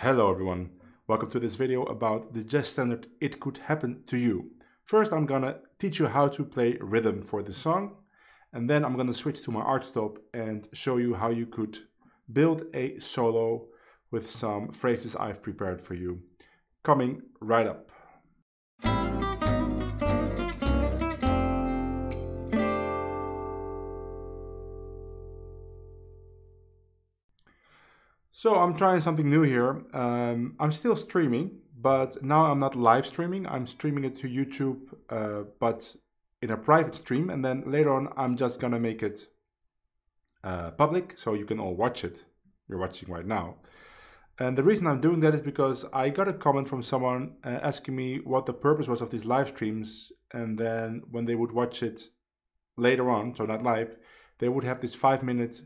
Hello everyone, welcome to this video about the jazz standard It Could Happen to You. First I'm gonna teach you how to play rhythm for the song, and then I'm gonna switch to my archstop and show you how you could build a solo with some phrases I've prepared for you. Coming right up. So I'm trying something new here. I'm still streaming, but now I'm not live streaming. I'm streaming it to YouTube, but in a private stream. And then later on, I'm just gonna make it public, so you can all watch it. You're watching right now. And the reason I'm doing that is because I got a comment from someone asking me what the purpose was of these live streams. And then when they would watch it later on, so not live, they would have this 5-minute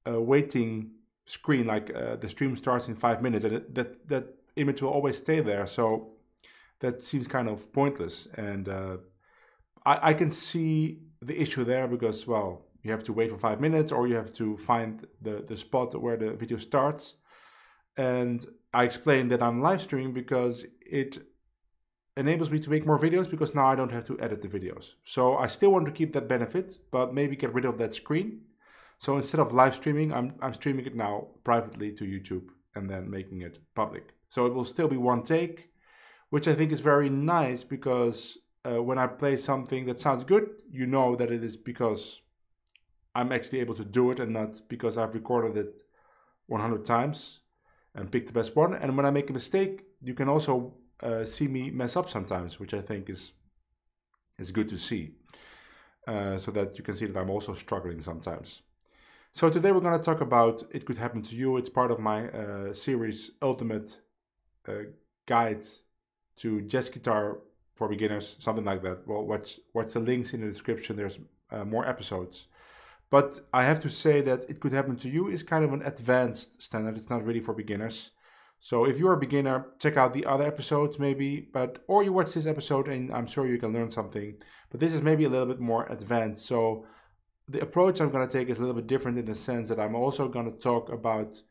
waiting screen, like the stream starts in 5 minutes, and that image will always stay there. So that seems kind of pointless, and I can see the issue there because, well, you have to wait for 5 minutes, or you have to find the spot where the video starts. And I explained that I'm live streaming because it enables me to make more videos, because now I don't have to edit the videos. So I still want to keep that benefit, but maybe get rid of that screen. So instead of live streaming, I'm streaming it now privately to YouTube and then making it public. So it will still be one take, which I think is very nice, because when I play something that sounds good, you know that it is because I'm actually able to do it and not because I've recorded it 100 times and picked the best one. And when I make a mistake, you can also see me mess up sometimes, which I think is good to see, so that you can see that I'm also struggling sometimes. So today we're going to talk about It Could Happen to You. It's part of my series Ultimate Guide to Jazz Guitar for Beginners, something like that. Well, watch the links in the description. There's more episodes. But I have to say that It Could Happen to You is kind of an advanced standard. It's not really for beginners. So if you're a beginner, check out the other episodes maybe, or you watch this episode and I'm sure you can learn something. But this is maybe a little bit more advanced. So the approach I'm going to take is a little bit different, in the sense that I'm also going to talk about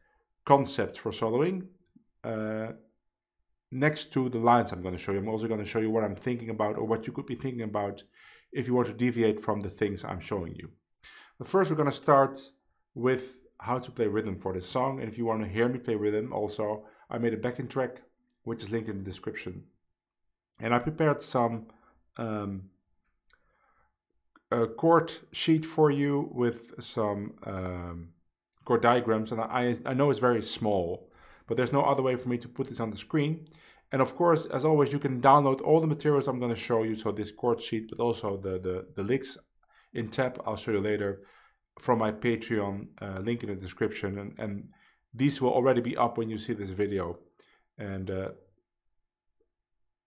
concepts for soloing next to the lines I'm going to show you. I'm also going to show you what I'm thinking about, or what you could be thinking about if you want to deviate from the things I'm showing you. But first we're going to start with how to play rhythm for this song. And if you want to hear me play rhythm also, I made a backing track, which is linked in the description. And I prepared some a chord sheet for you with some chord diagrams, and I know it's very small, but there's no other way for me to put this on the screen. And of course, as always, you can download all the materials I'm going to show you, so this chord sheet, but also the licks in tab, I'll show you later, from my Patreon, link in the description, and these will already be up when you see this video. And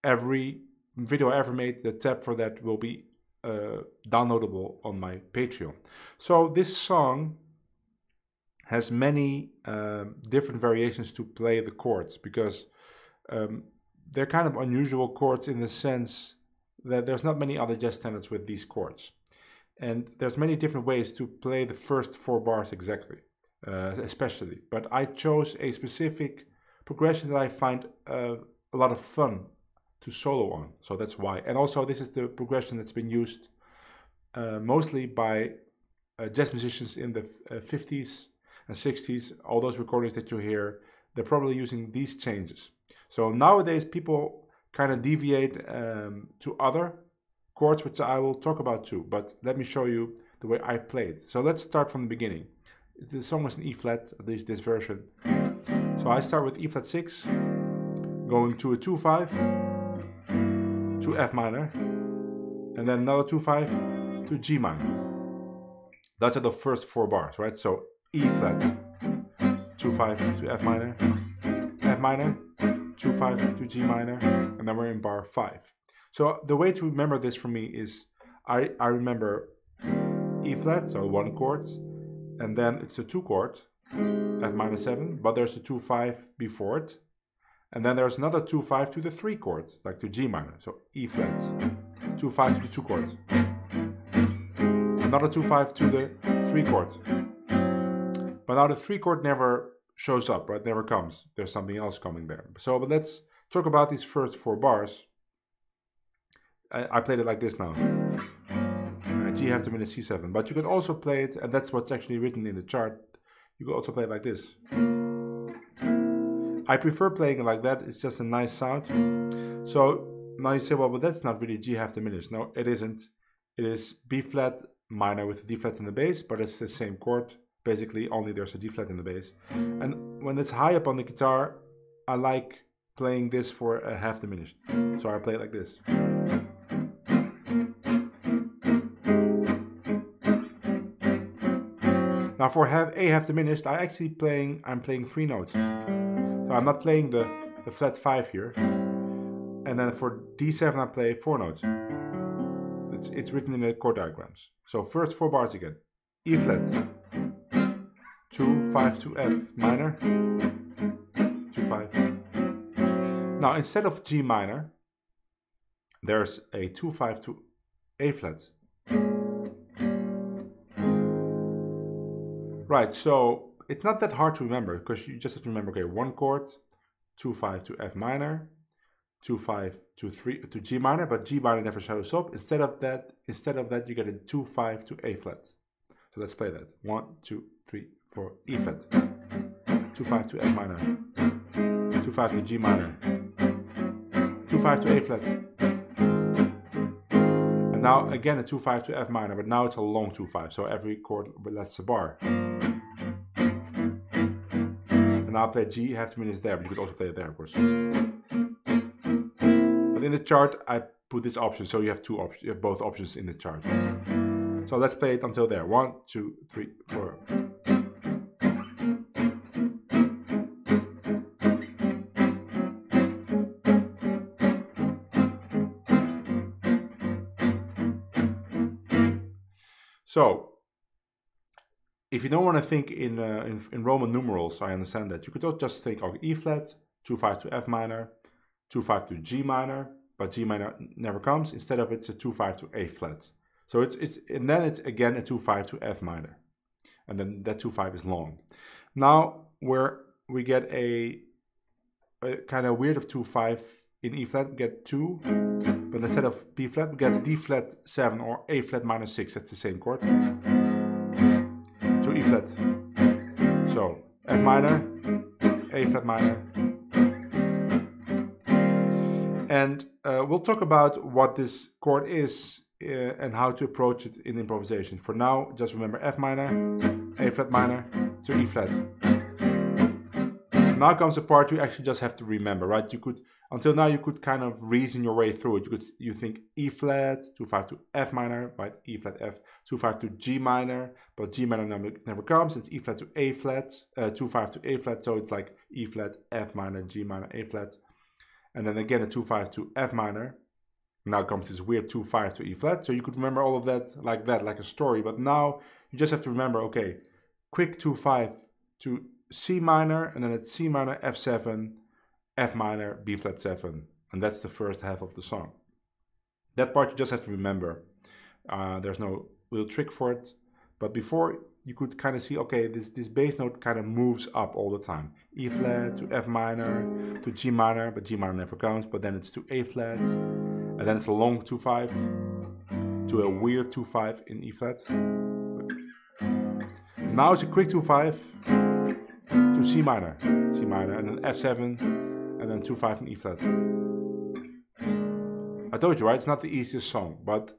every video I ever made, the tab for that will be downloadable on my Patreon. So this song has many different variations to play the chords, because they're kind of unusual chords in the sense that there's not many other jazz standards with these chords, and there's many different ways to play the first 4 bars exactly, especially. But I chose a specific progression that I find a lot of fun to solo on, so that's why. And also, this is the progression that's been used mostly by jazz musicians in the 50s and 60s. All those recordings that you hear, they're probably using these changes. So nowadays people kind of deviate to other chords, which I will talk about too, but let me show you the way I play it. So let's start from the beginning. The song was in E flat, at least this version. So I start with E flat 6, going to a 2-5, to F minor, and then another 2-5 to G minor. Those are the first 4 bars, right? So E flat, 2-5 to F minor, 2-5 to G minor, and then we're in bar 5. So the way to remember this for me is I remember E flat, so 1 chord, and then it's a 2 chord, F minor 7, but there's a 2-5 before it. And then there's another 2-5 to the 3 chord, like to G minor. So E flat, 2-5 to the 2 chord. Another 2-5 to the 3 chord. But now the 3 chord never shows up, right? Never comes. There's something else coming there. So, but let's talk about these first 4 bars. I played it like this now. G half diminished C7. But you could also play it, and that's what's actually written in the chart. You could also play it like this. I prefer playing it like that. It's just a nice sound. So now you say, well, but that's not really G half diminished. No, it isn't. It is B flat minor with a D flat in the bass, but it's the same chord. Basically, only there's a D flat in the bass. And when it's high up on the guitar, I like playing this for a half diminished. So I play it like this. Now for A half diminished, I'm playing 3 notes. So I'm not playing the flat 5 here. And then for D7 I play 4 notes. It's written in the chord diagrams. So first 4 bars again. E flat, 2, 5 to F minor, 2, 5. Now instead of G minor, there's a 2, 5 to A flat. Right, so it's not that hard to remember because you just have to remember, okay, 1 chord, 2, 5 to F minor, 2, 5 to G minor, but G minor never shows up. Instead of that, you get a 2, 5 to A flat. So let's play that. 1, 2, 3, 4, E flat. 2, 5 to F minor. 2, 5 to G minor. 2, 5 to A flat. And now again a 2, 5 to F minor, but now it's a long 2, 5. So every chord lasts a bar. And now I play G half diminished there, but you could also play it there, of course. But in the chart, I put this option, so you have 2 options. You have both options in the chart. So let's play it until there. 1, 2, 3, 4. So, if you don't want to think in Roman numerals, I understand that. You could just think of E flat, 2, 5 to F minor, 2, 5 to G minor, but G minor never comes. Instead of it's a 2, 5 to A flat. So and then it's again a 2, 5 to F minor. And then that 2, 5 is long. Now we get a kind of weird of 2, 5 in E flat, we get 2. But instead of B flat, we get D flat 7 or A flat minor 6. That's the same chord. To E flat. So F minor, A flat minor. And we'll talk about what this chord is and how to approach it in improvisation. For now, just remember F minor, A flat minor to E flat. Now comes the part you actually just have to remember, right? Until now you could kind of reason your way through it. You think E flat, 2, 5 to F minor, right? E flat F, 2, 5 to G minor, but G minor never comes. It's E flat to A flat, 2, 5 to A flat, so it's like E flat, F minor, G minor, A flat. And then again a 2, 5 to F minor. Now comes this weird 2, 5 to E flat. So you could remember all of that, like a story. But now you just have to remember, okay, quick 2, 5 to C minor, and then it's C minor, F7, F minor, B flat 7. And that's the first half of the song. That part you just have to remember. There's no real trick for it. But before, you could kind of see, okay, this bass note kind of moves up all the time. E flat to F minor to G minor, but G minor never comes. But then it's to A flat. And then it's a long 2, 5 to a weird 2, 5 in E flat. Now it's a quick 2, 5 to C minor, and then F7, and then 2, 5 in E flat. I told you, right? It's not the easiest song, but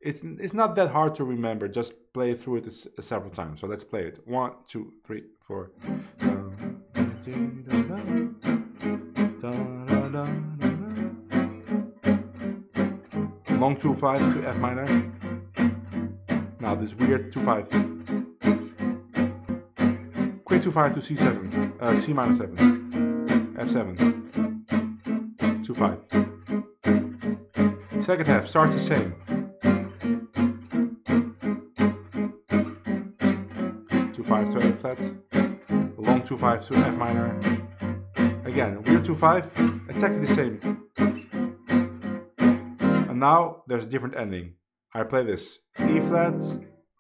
it's not that hard to remember. Just play through it several times. So let's play it. 1, 2, 3, 4. Long 2, 5 to F minor. Now this weird 2, 5. Quick 2, 5 to C7, C minor 7, F7, 2, 5. Second half starts the same. 2, 5 to A flat, long 2, 5 to F minor. Again, weird 2, 5, exactly the same. And now there's a different ending. I play this: E flat,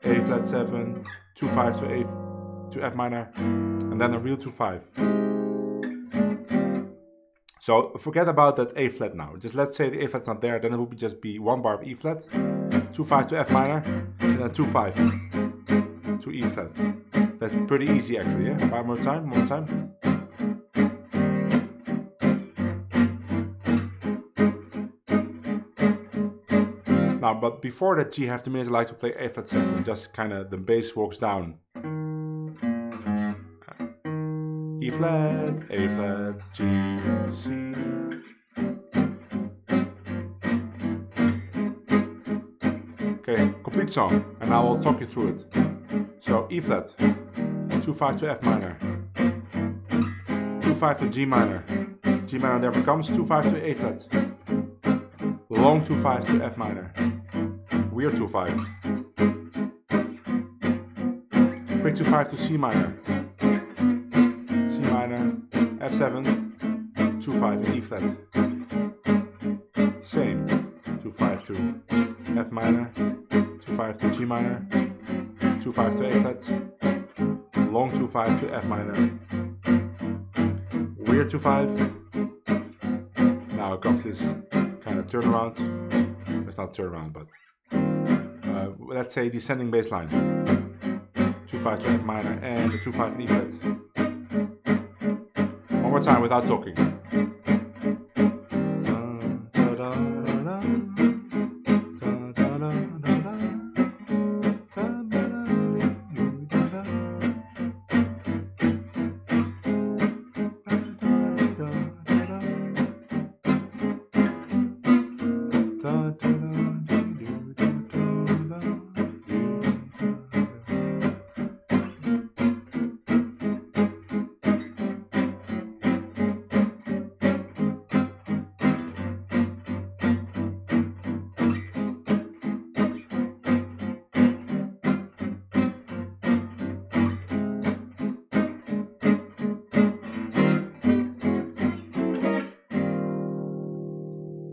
A flat 7, 2, 5 to to F minor, and then a real 2-5. So forget about that A flat now. Just let's say the A flat's not there, then it would just be one bar of E flat, 2-5 to F minor, and then 2-5 to E flat. That's pretty easy actually, yeah? One more time. Now, but before that G half diminished, I like to play A flat 7, just kind of the bass walks down. E flat, A flat, G, C. Okay, complete song, and I will talk you through it. So E flat, 2-5 to F minor, 2-5 to G minor, G minor never comes, 2-5 to A flat, long 2-5 to F minor, weird 2-5, quick 2-5 to C minor, C minor, F7, 2-5 in E flat, same, 2-5 to F minor, 2-5 to G minor, 2-5 to A flat, long 2-5 to F minor, weird 2-5. Now comes this kind of turnaround. It's not turnaround, but let's say descending bass line. 2-5 to F minor and the 2-5 in E flat. One more time without talking.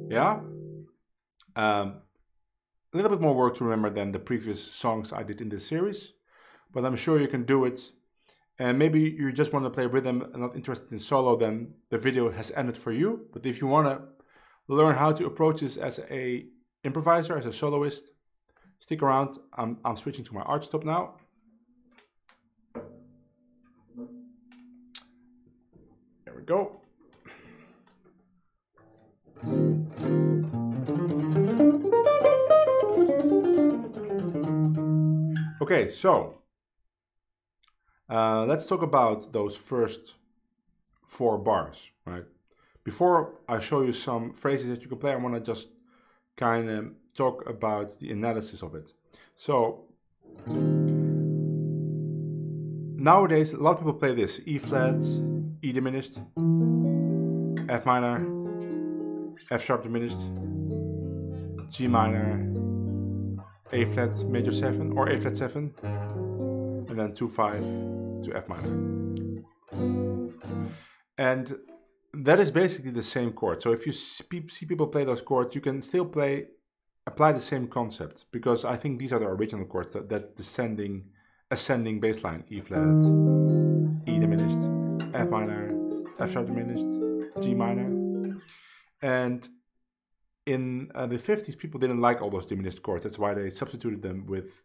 Yeah, a little bit more work to remember than the previous songs I did in this series, but I'm sure you can do it. And maybe you just want to play rhythm and not interested in solo, then the video has ended for you. But if you want to learn how to approach this as a improviser, as a soloist, stick around. I'm switching to my archtop now. There we go. Okay, so let's talk about those first 4 bars, right? Before I show you some phrases that you can play, I want to just kind of talk about the analysis of it. So nowadays, a lot of people play this: E flat, E diminished, F minor, F sharp diminished, G minor, A flat major 7 or A flat 7, and then 2-5 to F minor. And that is basically the same chord. So if you see people play those chords, you can still apply the same concept, because I think these are the original chords, that descending, ascending bass line: E flat, E diminished, F minor, F sharp diminished, G minor. And in the 50s, people didn't like all those diminished chords. That's why they substituted them with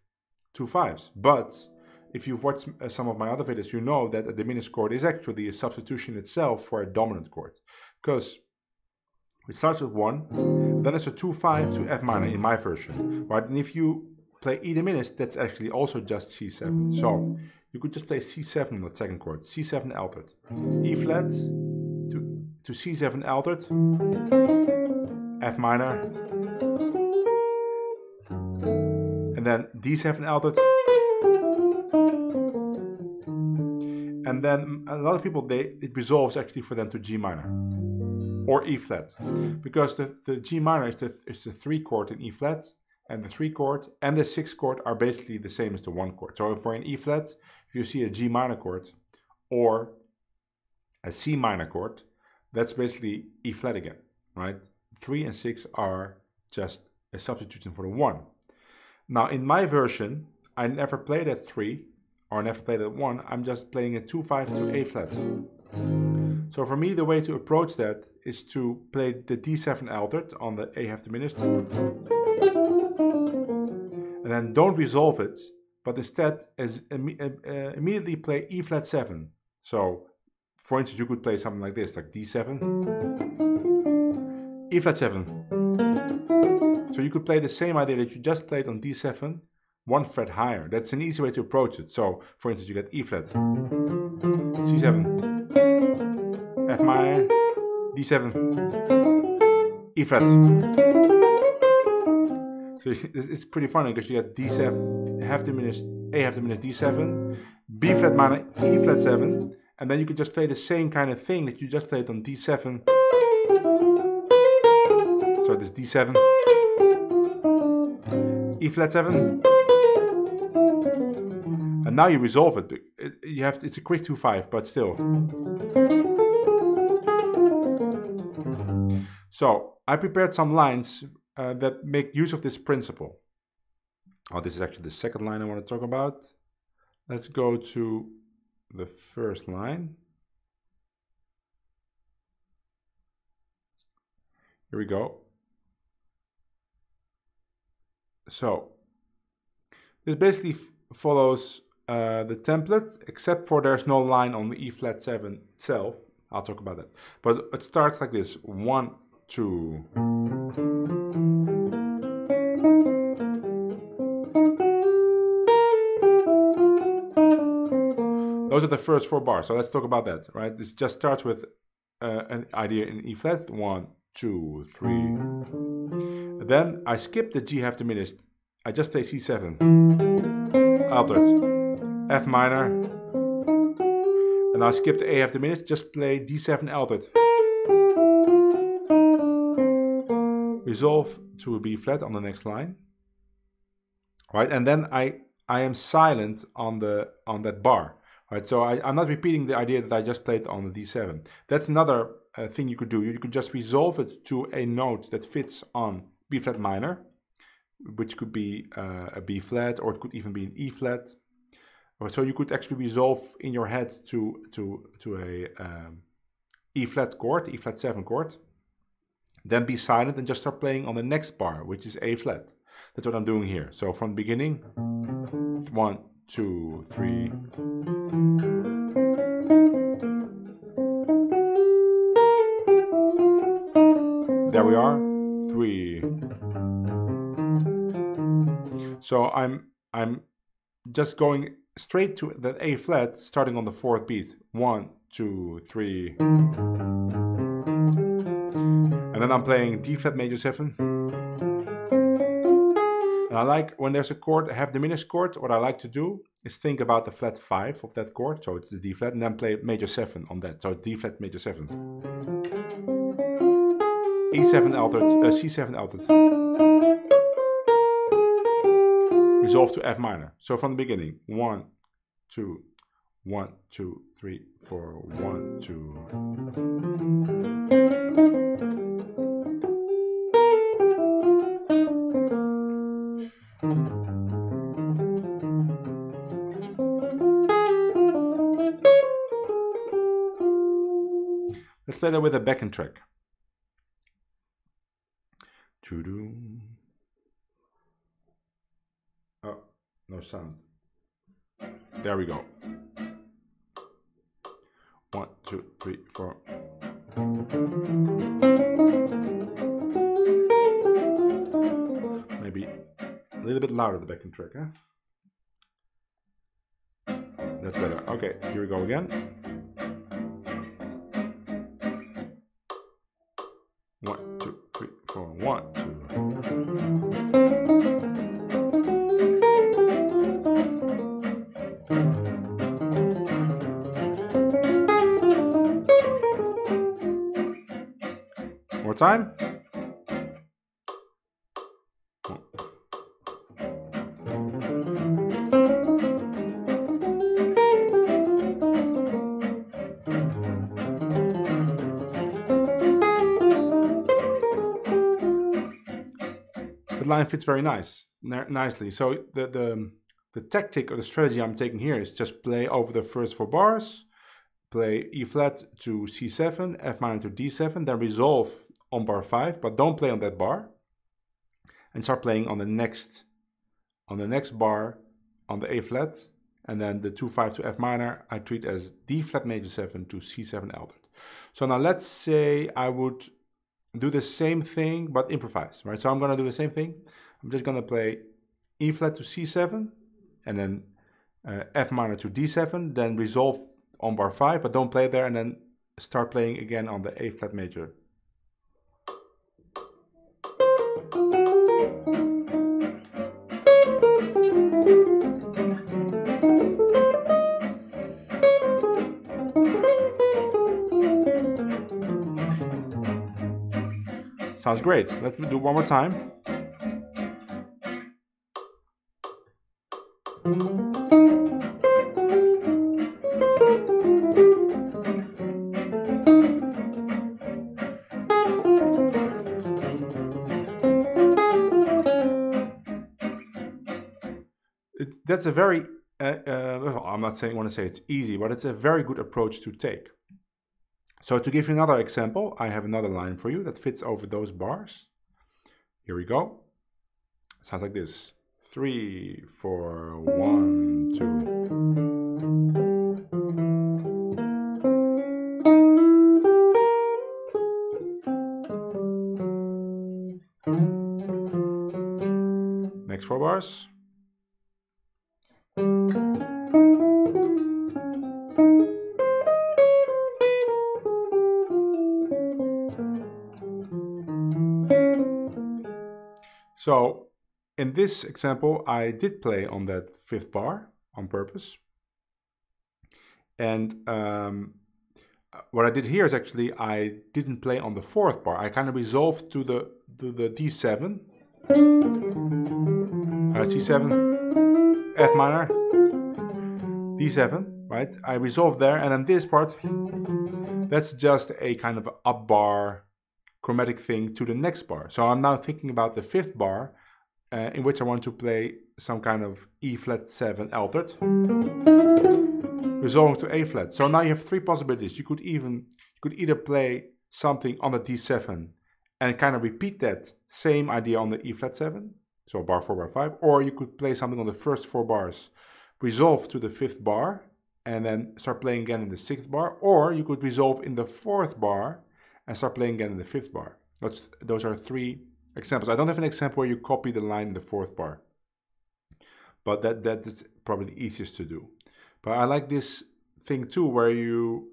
2-5s. But if you've watched some of my other videos, you know that a diminished chord is actually a substitution itself for a dominant chord. Because it starts with 1, then it's a 2-5 to F minor in my version. Right? And if you play E diminished, that's actually also just C7. So you could just play C7 on that second chord, C7 altered. E flat to C7 altered, F minor, and then D7 altered, and then a lot of people, it resolves actually for them to G minor or E flat, because the G minor is the 3 chord in E flat, and the 3 chord and the 6 chord are basically the same as the 1 chord. So for an E flat, if you see a G minor chord or a C minor chord, that's basically E flat again, right? 3 and 6 are just a substitution for the 1. Now in my version, I never play that 3 or an F flat at 1, I'm just playing a 2-5 to A flat. So for me, the way to approach that is to play the D7 altered on the A half diminished, and then don't resolve it, but instead immediately play E flat 7. So, for instance, you could play something like this, like D7, E flat 7. So you could play the same idea that you just played on D7, 1 fret higher. That's an easy way to approach it. So, for instance, you get E flat, C7, F minor, D7, E flat. So it's pretty funny because you get D7, half diminished, A half diminished, D7, B flat minor, E flat 7, and then you could just play the same kind of thing that you just played on D7. So this D7, E flat 7, and now you resolve it. It's a quick 2-5, but still. So I prepared some lines that make use of this principle. Oh, this is actually the second line I want to talk about. Let's go to the first line. Here we go. So this basically follows the template, except for there's no line on the E flat 7 itself. I'll talk about that. But it starts like this: 1, 2. Those are the first 4 bars. So let's talk about that, right? This just starts with an idea in E flat: 1, 2, 3. Then I skip the G half diminished. I just play C7, altered, F minor, and I skip the A half diminished. Just play D7 altered. Resolve to a B flat on the next line, right? And then I am silent on that bar, right? So I'm not repeating the idea that I just played on the D7. That's another thing you could do. You could just resolve it to a note that fits on B flat minor, which could be a B flat, or it could even be an E flat. So you could actually resolve in your head to a E flat chord, E flat 7 chord. Then be silent and just start playing on the next bar, which is A flat. That's what I'm doing here. So from the beginning, 1, 2, 3. There we are, 3. So I'm just going straight to that A flat, starting on the 4th beat. 1, 2, 3. And then I'm playing D flat major 7. And I like, when there's a chord, a half diminished chord, what I like to do is think about the flat 5 of that chord, so it's the D flat, and then play major 7 on that, so D flat major 7. E7 altered, C7 altered. Resolve to F minor. So from the beginning, 1, 2, 1, 2, 3, 4, 1, 2. Let's play that with a backing track. Oh, no sound. There we go. 1, 2, 3, 4. Maybe a little bit louder the backing track, huh? That's better. Okay, here we go again. 1, 2, 3, 4, 1, 2. More time. The line fits very nicely. So the the tactic or the strategy I'm taking here is just play over the first 4 bars, play E flat to C7, F minor to D7, then resolve on bar 5, but don't play on that bar, and start playing on the next bar on the A flat, and then the 2-5 to F minor I treat as D flat major 7 to C7 altered. So now let's say I would do the same thing but improvise, right? So I'm gonna do the same thing. I'm just gonna play E flat to C7 and then F minor to D7, then resolve on bar 5, but don't play there, and then start playing again on the A flat major. Sounds great. Let's do one more time. That's a very, I'm not saying, want to say it's easy, but it's a very good approach to take. So to give you another example, I have another line for you that fits over those bars. Here we go. Sounds like this. 3, 4, 1, 2. Next 4 bars. So in this example, I did play on that 5th bar on purpose. And what I did here is actually I didn't play on the 4th bar. I kind of resolved to the D7. C7, F minor, D7, right? I resolved there, and then this part, that's just a kind of up bar chromatic thing to the next bar. So I'm now thinking about the 5th bar, in which I want to play some kind of E flat 7 altered, resolving to A flat. So now you have 3 possibilities. You could either play something on the D7 and kind of repeat that same idea on the E flat 7, so bar 4, bar 5, or you could play something on the first 4 bars, resolve to the 5th bar, and then start playing again in the 6th bar, or you could resolve in the 4th bar and start playing again in the 5th bar. Those are 3 examples. I don't have an example where you copy the line in the 4th bar, but that's probably the easiest to do. But I like this thing too, where you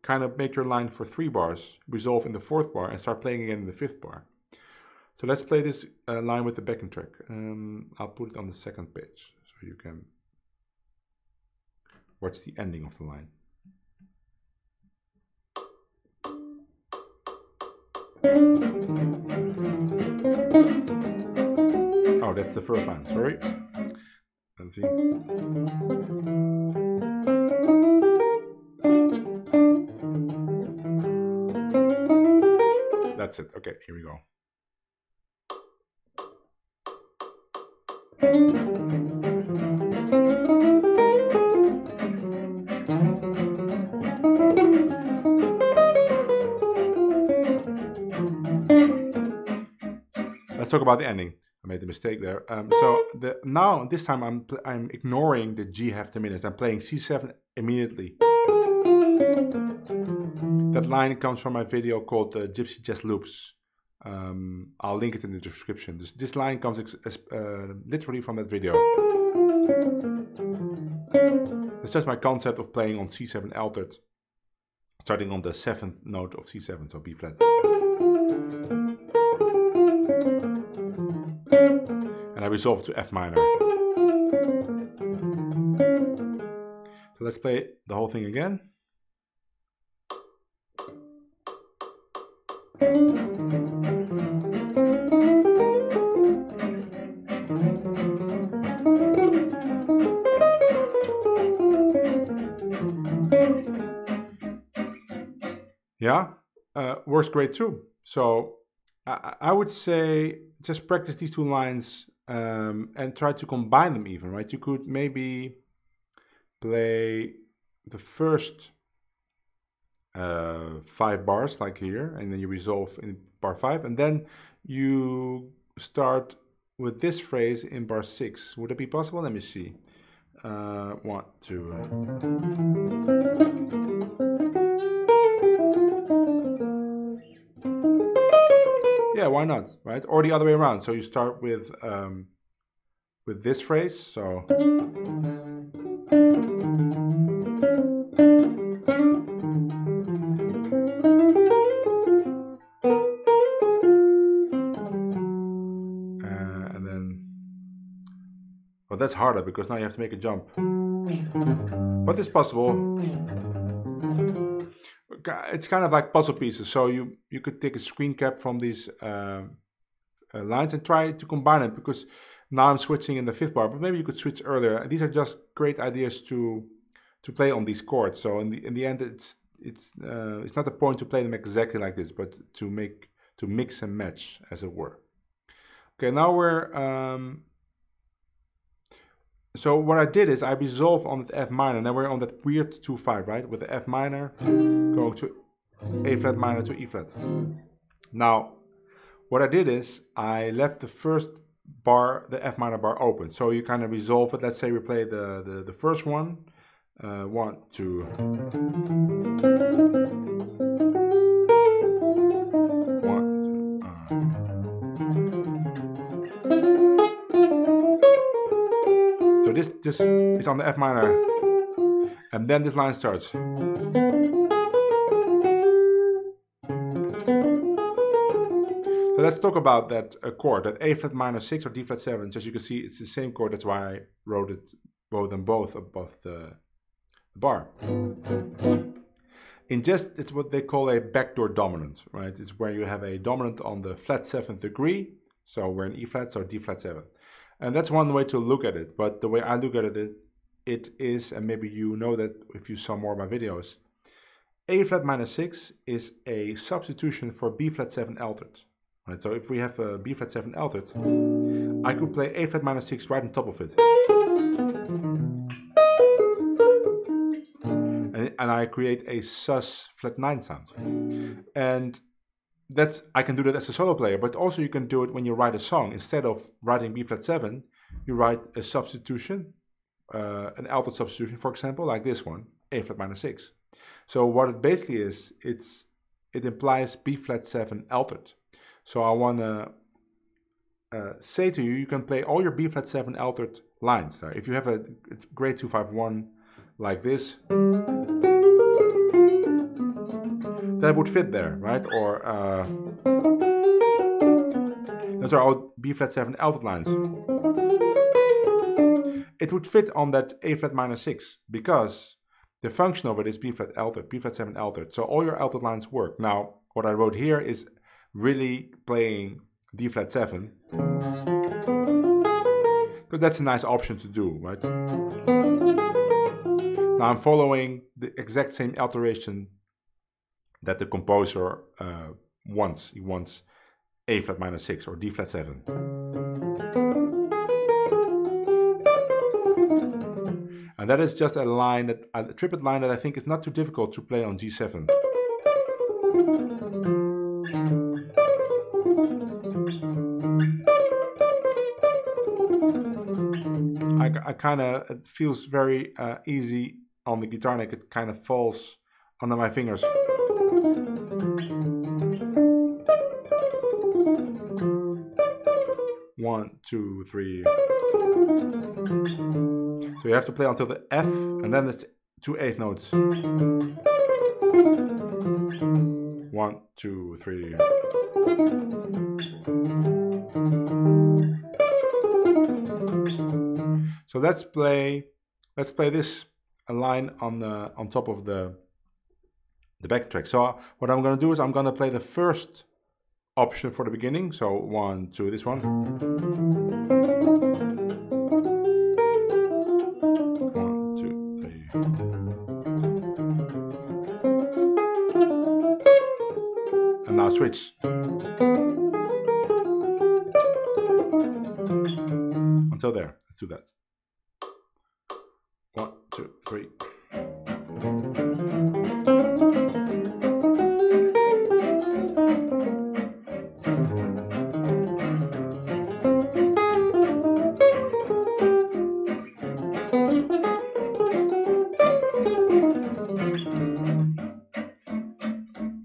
kind of make your line for 3 bars, resolve in the 4th bar, and start playing again in the 5th bar. So let's play this line with the backing track. I'll put it on the 2nd page so you can watch the ending of the line. Oh, that's the first line, sorry. Let's see. That's it. Okay, here we go. Let's talk about the ending. I made a mistake there. Now this time I'm ignoring the G half diminished. I'm playing C7 immediately. That line comes from my video called Gypsy Jazz Loops. I'll link it in the description. This line comes literally from that video. That's just my concept of playing on C7 altered, starting on the 7th note of C7, so B flat. And I resolve to F minor. So let's play the whole thing again. Yeah, works great too. So I would say just practice these 2 lines and try to combine them even, right? You could maybe play the first 5 bars like here, and then you resolve in bar 5, and then you start with this phrase in bar 6. Would that be possible? Let me see. 1, 2. Yeah, why not, right? Or the other way around. So you start with this phrase. So and then, well, that's harder because now you have to make a jump. But it's possible. It's kind of like puzzle pieces. So you could take a screen cap from these lines and try to combine it, because now I'm switching in the 5th bar, but maybe you could switch earlier. These are just great ideas to play on these chords. So in the end, it's not the point to play them exactly like this, but to mix and match, as it were. Okay, now we're so what I did is I resolve on the F minor. Now we're on that weird 2-5, right? With the F minor going to A flat minor to E flat. Now, what I did is I left the first bar, the F minor bar, open. So you kind of resolve it. Let's say we play the first one. 1, 2. 1, 2. So this is on the F minor, and then this line starts. So let's talk about that chord, that A flat minor 6 or D flat 7. So as you can see, it's the same chord. That's why I wrote them both above the bar. It's what they call a backdoor dominant, right? It's where you have a dominant on the flat 7th degree. So we're in E flat, so D flat 7. And that's one way to look at it. But the way I look at it is, and maybe you know that if you saw more of my videos, A flat minor 6 is a substitution for B flat 7 altered. Right? So if we have a B flat 7 altered, I could play A flat minor 6 right on top of it. And I create a sus flat 9 sound. And I can do that as a solo player, but also you can do it when you write a song. Instead of writing B flat 7, you write a substitution, an altered substitution, for example, like this one, A flat minor 6. So what it basically is, it implies B flat 7 altered. So I want to say to you, you can play all your B flat 7 altered lines. If you have a grade 2-5-1 like this, that would fit there, right? Or those are all B flat 7 altered lines. It would fit on that A flat minor 6 because the function of it is B flat altered, B flat 7 altered. So all your altered lines work. Now, what I wrote here is really playing D flat 7. But that's a nice option to do, right? Now I'm following the exact same alteration that the composer wants. He wants A flat minor 6 or D flat 7. And that is just a line, a triplet line that I think is not too difficult to play on G7. I kind of, it feels very easy on the guitar neck. It kind of falls under my fingers. One, two, three. So you have to play until the F, and then it's 2 8th notes. 1, 2, 3. So let's play this line on top of the backtrack. So what I'm going to do is I'm going to play the first option for the beginning. So 1, 2, this one. 1, 2, 3. And now switch. So there, let's do that. 1, 2, 3.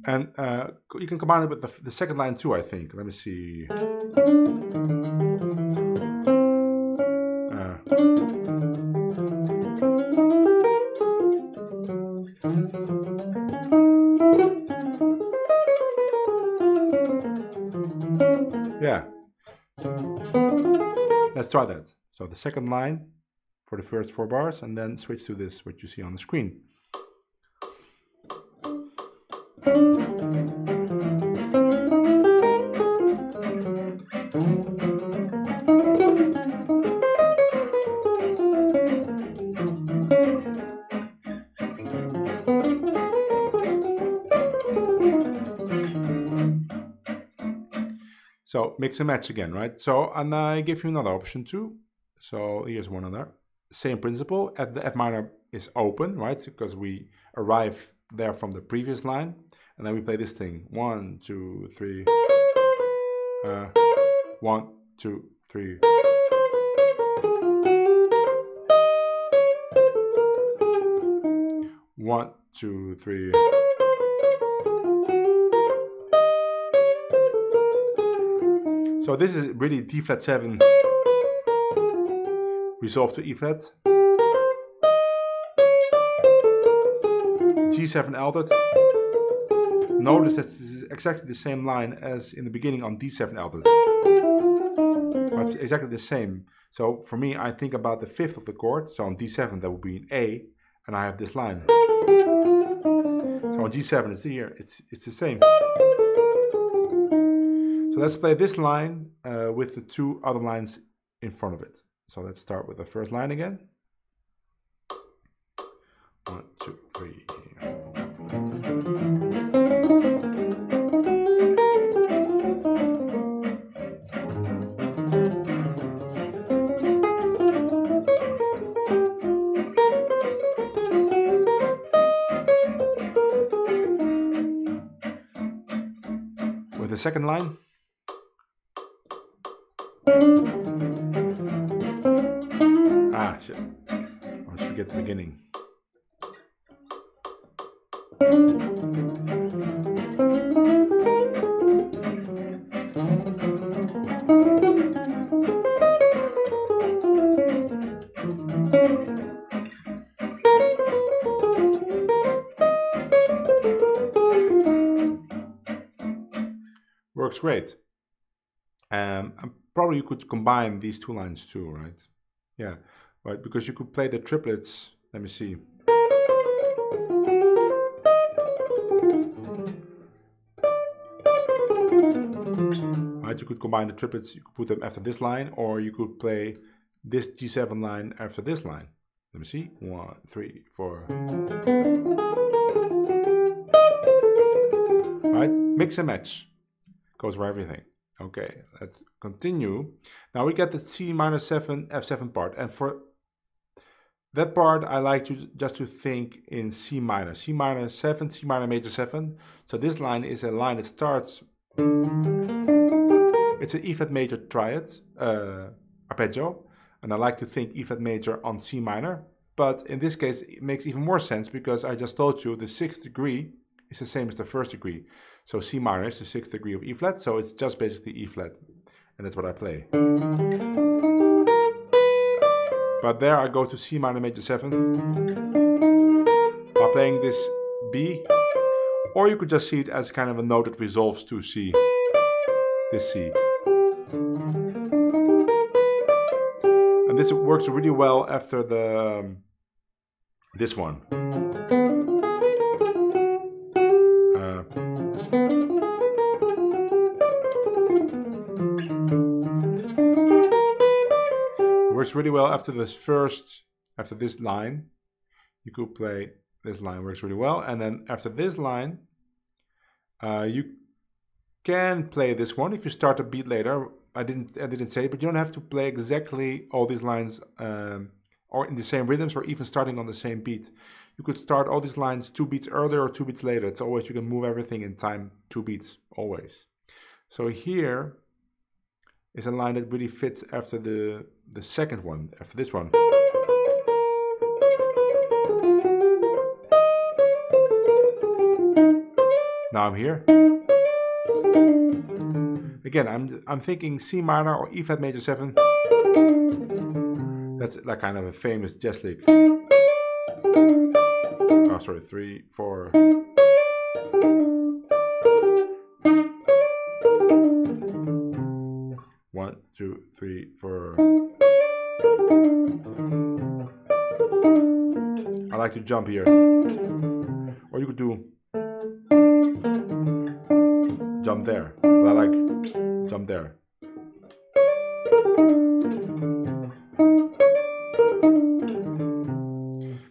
And you can combine it with the second line too, I think. Let me see. Yeah. Let's try that. So the second line for the first 4 bars, and then switch to this, what you see on the screen. So mix and match again, right? So, and I give you another option too. So here's one other. Same principle. The F minor is open, right? Because we arrive there from the previous line. And then we play this thing. 1, 2, 3. 1, 2, 3. One, two, three. So this is really D flat 7 resolved to E flat, G7 altered. Notice that this is exactly the same line as in the beginning on D7 altered. But exactly the same. So for me, I think about the 5th of the chord. So on D7 that would be an A, and I have this line. So on G7 it's here. It's the same. So let's play this line with the 2 other lines in front of it. So let's start with the first line again. 1, 2, 3. With the second line. Ah, shit. I always forget the beginning. Works great. Probably you could combine these 2 lines too, right? Yeah, right, because you could play the triplets. Let me see. Right, you could combine the triplets, you could put them after this line, or you could play this G7 line after this line. Let me see. 1, 3, 4. Right, mix and match. Goes for everything. Okay, let's continue. Now we get the C minor 7 F7 part, and for that part I like to just to think in C minor 7, C minor major 7. So this line is a line that starts, it's an E flat major triad, arpeggio, and I like to think E flat major on C minor, but in this case it makes even more sense because I just told you the 6th degree is the same as the 1st degree. So C minor is the 6th degree of E flat, so it's just basically E flat, and that's what I play. But there I go to C minor major 7 by playing this B, or you could just see it as kind of a note that resolves to C, this C. And this works really well after the this one. Works really well after this line. You could play this line, works really well, and then after this line you can play this one if you start a beat later, I didn't say it, but you don't have to play exactly all these lines or in the same rhythms or even starting on the same beat. You could start all these lines 2 beats earlier or 2 beats later. It's always, you can move everything in time 2 beats, always. So here is a line that really fits after the second one, after this one. Now I'm here. Again, I'm thinking C minor or E flat major 7. That's like kind of a famous jazz lick. Oh, sorry, 3, 4. One, 2, 3, 4. I like to jump here. Or you could do jump there. But I like jump there.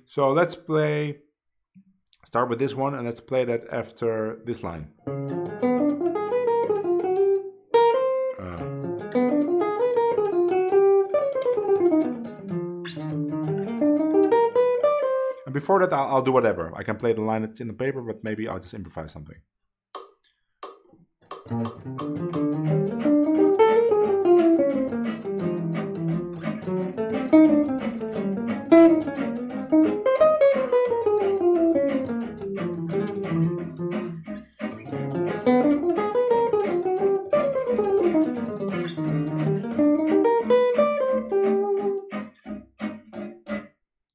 So let's start with this one and let's play that after this line. And before that, I'll do whatever. I can play the line that's in the paper, but maybe I'll just improvise something.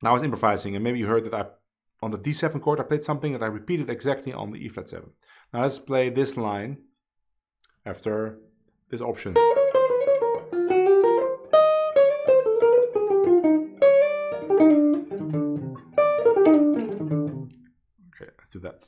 Now I was improvising, and maybe you heard that on the D7 chord I played something that I repeated exactly on the E flat 7. Now let's play this line after this option. Okay, let's do that.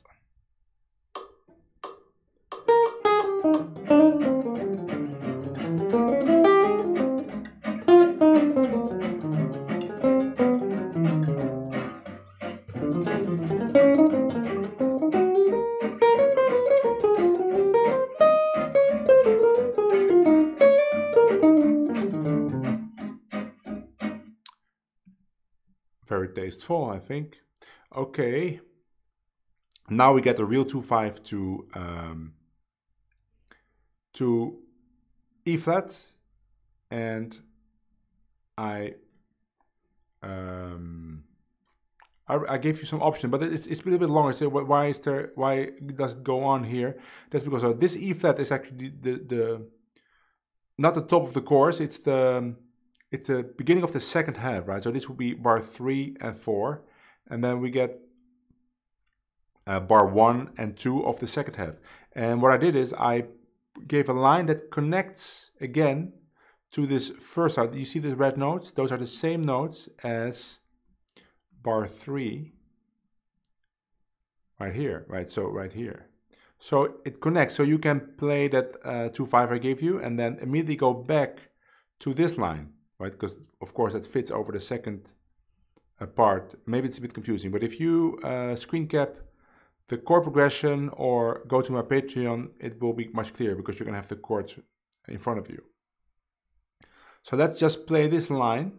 Very tasteful, I think. Okay. Now we get the real 2/5 to E flat, and I gave you some options, but it's a little bit longer. So why does it go on here? That's because this E flat is actually the not the top of the chorus. It's the beginning of the second half, right? So this would be bar 3 and 4, and then we get bar 1 and 2 of the second half. And what I did is I gave a line that connects again to this first side. You see the red notes? Those are the same notes as bar 3 right here, right? So right here. So it connects. So you can play that 2/5 I gave you and then immediately go back to this line, right? Because of course that fits over the second part. Maybe it's a bit confusing, but if you screen cap the chord progression or go to my Patreon, it will be much clearer because you're gonna have the chords in front of you. So let's just play this line.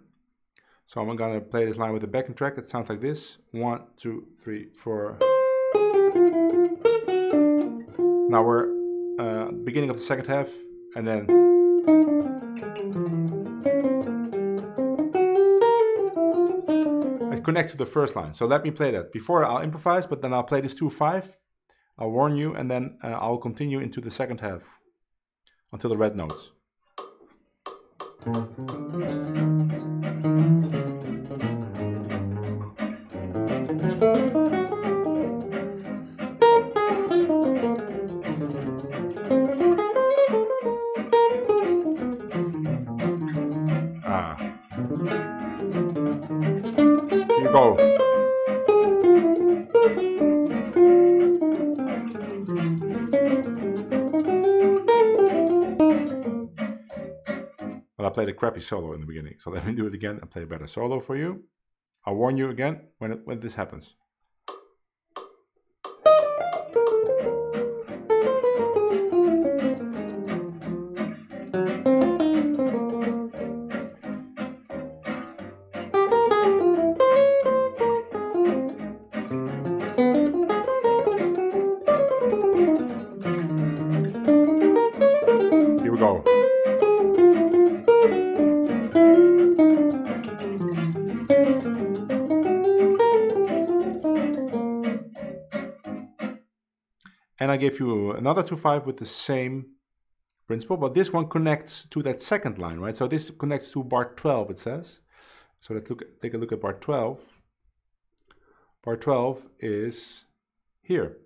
So I'm gonna play this line with the backing track. It sounds like this: 1, 2, 3, 4. Now we're beginning of the second half, and then it connects to the first line. So let me play that. Before I'll improvise, but then I'll play this 2/5. I'll warn you, and then I'll continue into the second half until the red notes. Here you go. Well, I played a crappy solo in the beginning, so let me do it again and play a better solo for you. I'll warn you again when this happens. go. And I gave you another 2/5 with the same principle, but this one connects to that second line, right? So this connects to bar 12, it says. So let's take a look at bar 12. Bar 12 is here,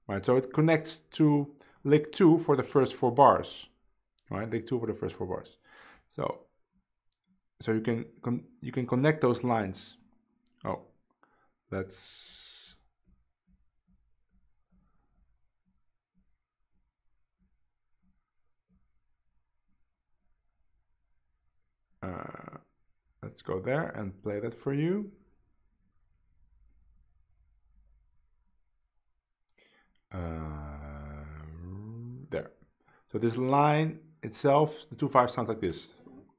right? So it connects to lick 2 for the first 4 bars, right? Lick 2 for the first 4 bars. So you can connect those lines. Oh, let's. Let's go there and play that for you. There. So this line itself, the 2/5 sounds like this: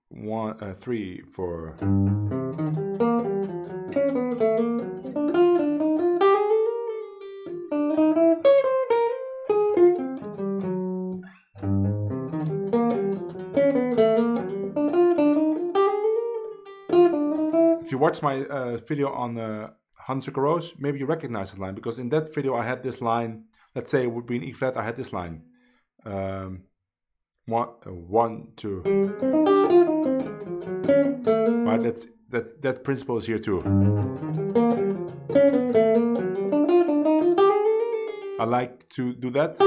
1, 3, 4. If you watch my video on Hans Rose, maybe you recognize this line, because in that video I had this line. Let's say it would be an E flat. I had this line: 1, 2. Right, that principle is here too. I like to do that.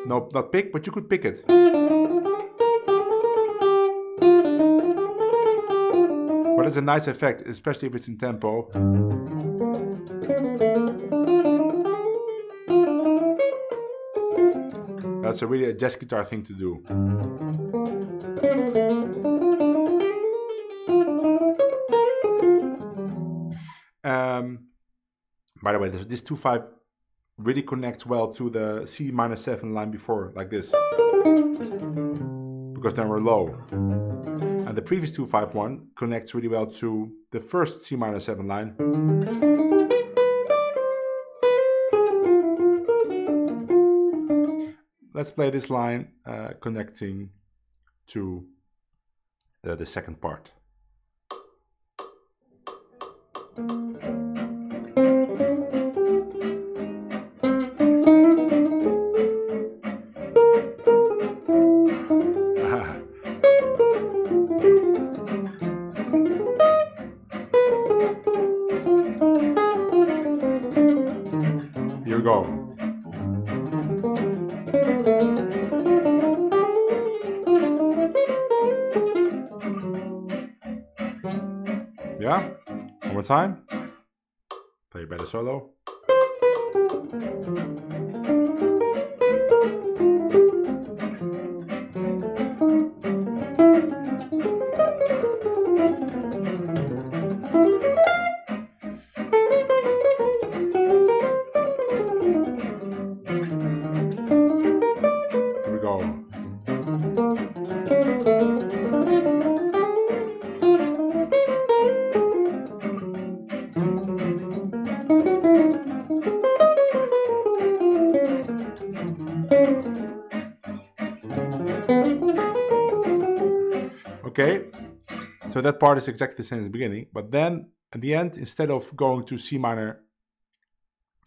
No, not pick, but you could pick it. But it's a nice effect, especially if it's in tempo. That's really a jazz guitar thing to do. By the way, this 2/5 really connects well to the C-7 line before, like this, because then we're low. And the previous 2/5 one connects really well to the first C-7 line. Let's play this line connecting to the second part. Here we go. Yeah, one more time. Play a better solo. Here we go. Okay, so that part is exactly the same as the beginning, but then at the end, instead of going to C minor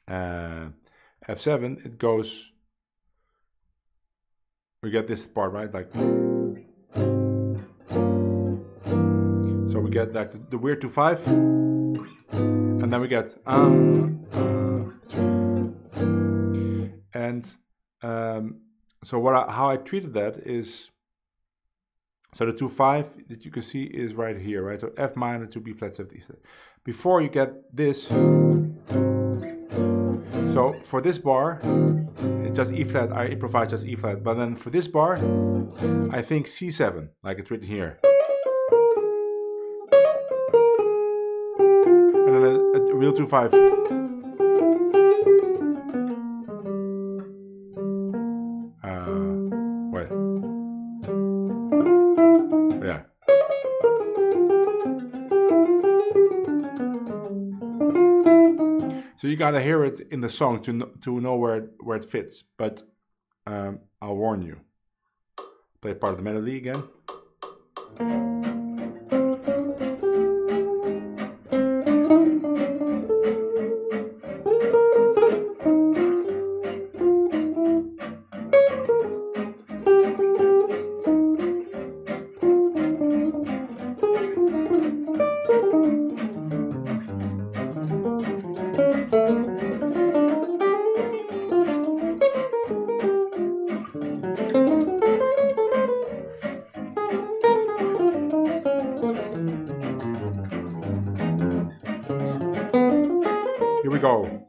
F7, it goes, we get this part, right? Like, so we get like the weird 2/5, and then we get and so how I treated that is, so the 2/5 that you can see is right here, right? So F minor to B flat 7 E flat. Before you get this, so for this bar, it's just E flat. I improvise just E flat. But then for this bar, I think C7, like it's written here. And then a real 2/5. Wait. Yeah. So you gotta hear it in the song to know where it fits. But I'll warn you. play part of the melody again. Here we go.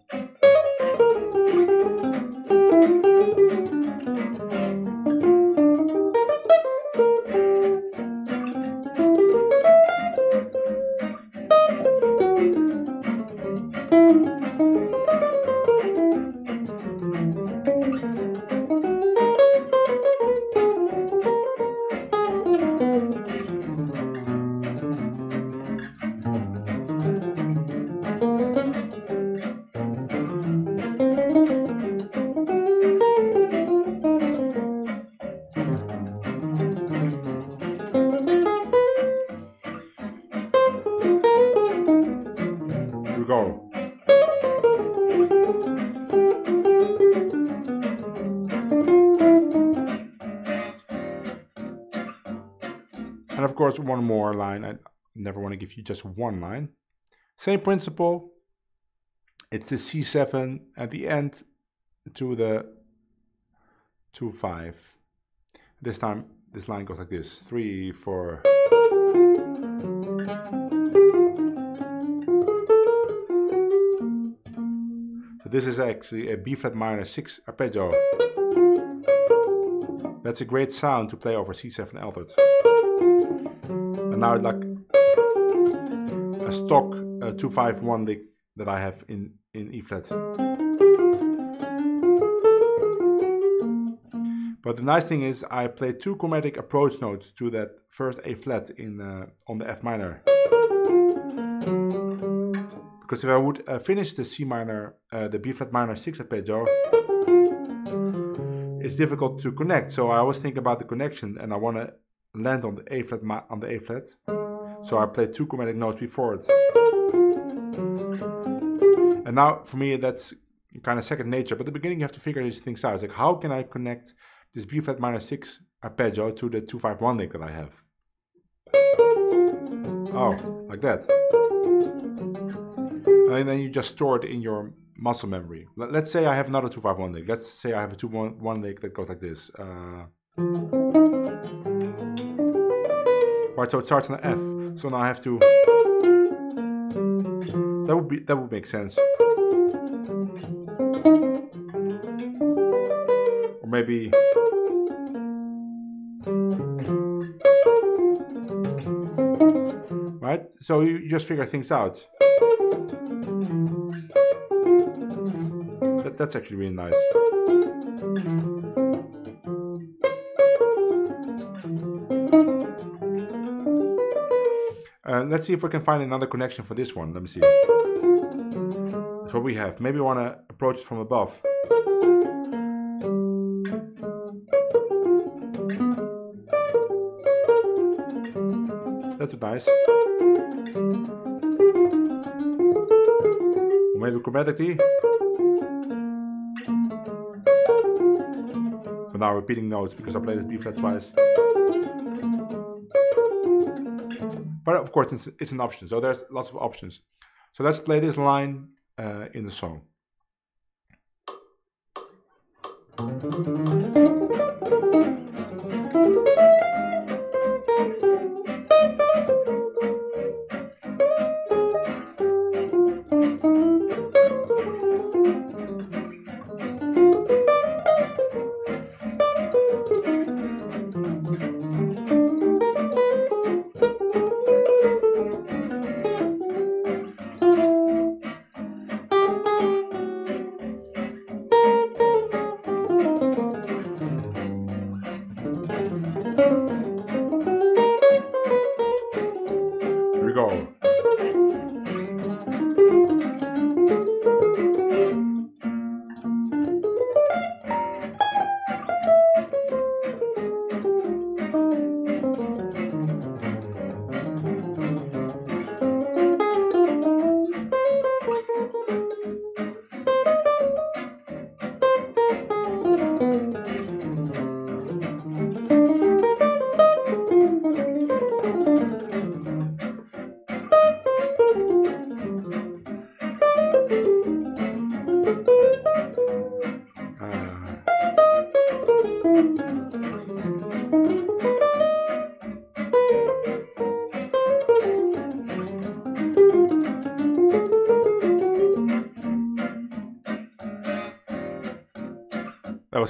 Go. And of course, one more line. I never want to give you just one line. Same principle. It's the C7 at the end to the 2-5. This time, this line goes like this: 3, 4. So this is actually a B flat minor 6 arpeggio. That's a great sound to play over C7 altered. And now it's like a stock 2-5-1 lick that I have in E flat. But the nice thing is I play 2 chromatic approach notes to that first A flat in on the F minor. Because if I would finish the C minor, the B flat minor 6 arpeggio, it's difficult to connect. So I always think about the connection, and I want to land on the A flat. So I play 2 chromatic notes before it. And now for me that's kind of second nature. But at the beginning you have to figure these things out. It's like, how can I connect this B flat minor 6 arpeggio to the 2-5-1 lick that I have? Oh, like that. And then you just store it in your muscle memory. Let's say I have another 2-5-1 lick. Let's say I have a 2-1 lick that goes like this. Right, so it starts on the F. So now I have to. That would make sense. Or maybe. Right, so you just figure things out. That's actually really nice. Let's see if we can find another connection for this one. Let me see. That's what we have. Maybe we want to approach it from above. That's nice. Or maybe chromatically. But now repeating notes because I played this B flat twice. But of course it's an option, so there's lots of options. So let's play this line in the song.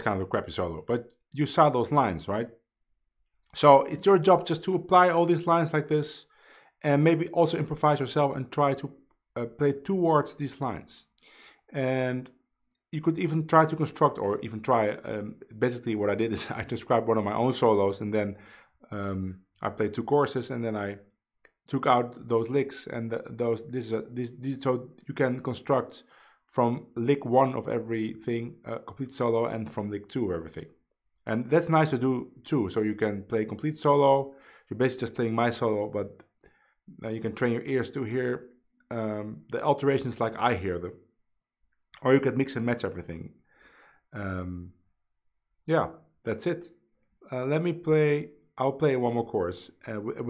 kind of a crappy solo, but you saw those lines, right? So it's your job just to apply all these lines like this, and maybe also improvise yourself and try to play towards these lines. And you could even try to construct, or even try, basically what I did is I described one of my own solos, and then I played 2 choruses, and then I took out those licks, and so you can construct from lick 1 of everything a complete solo, and from lick 2 of everything. And that's nice to do too, so you can play complete solo. You're basically just playing my solo, but you can train your ears to hear the alterations like I hear them. Or you can mix and match everything. Yeah, that's it. I'll play one more chorus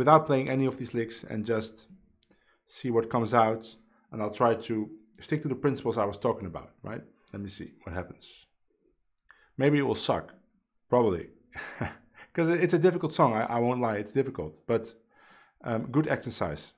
without playing any of these licks, and just see what comes out. And I'll try to stick to the principles I was talking about, right? Let me see what happens. Maybe it will suck. Probably. Because it's a difficult song, I won't lie, it's difficult. But good exercise.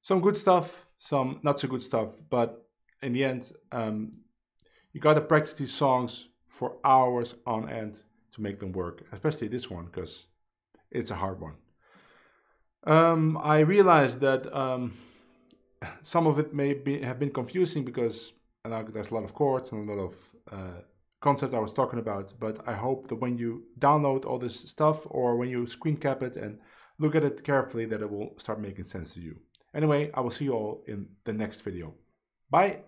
Some good stuff, some not so good stuff, but in the end, you gotta practice these songs for hours on end to make them work, especially this one, because it's a hard one. I realized that some of it have been confusing because there's a lot of chords and a lot of concepts I was talking about, but I hope that when you download all this stuff, or when you screen cap it and look at it carefully, that it will start making sense to you. Anyway, I will see you all in the next video. Bye!